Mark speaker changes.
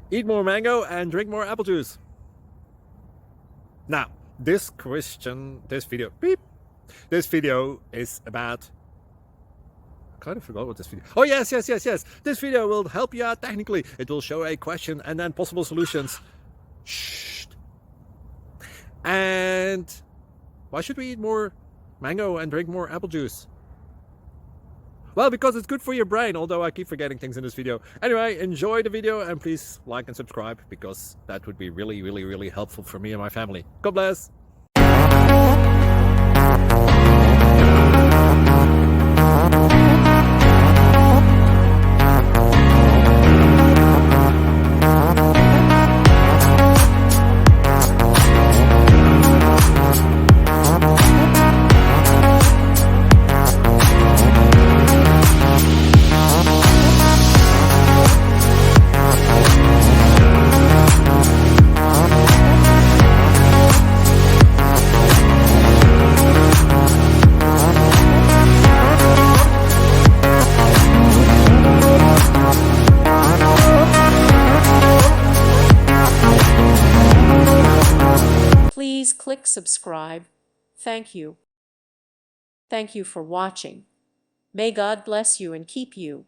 Speaker 1: Eat more mango and drink more apple juice. Now, this video is about... I kind of forgot what this video... Oh, yes. This video will help you out technically. It will show a question and then possible solutions. Shh. And why should we eat more mango and drink more apple juice? Well, because it's good for your brain, although I keep forgetting things in this video. Anyway, enjoy the video and please like and subscribe, because that would be really helpful for me and my family. God bless!
Speaker 2: Please click subscribe. Thank you. Thank you for watching. May God bless you and keep you.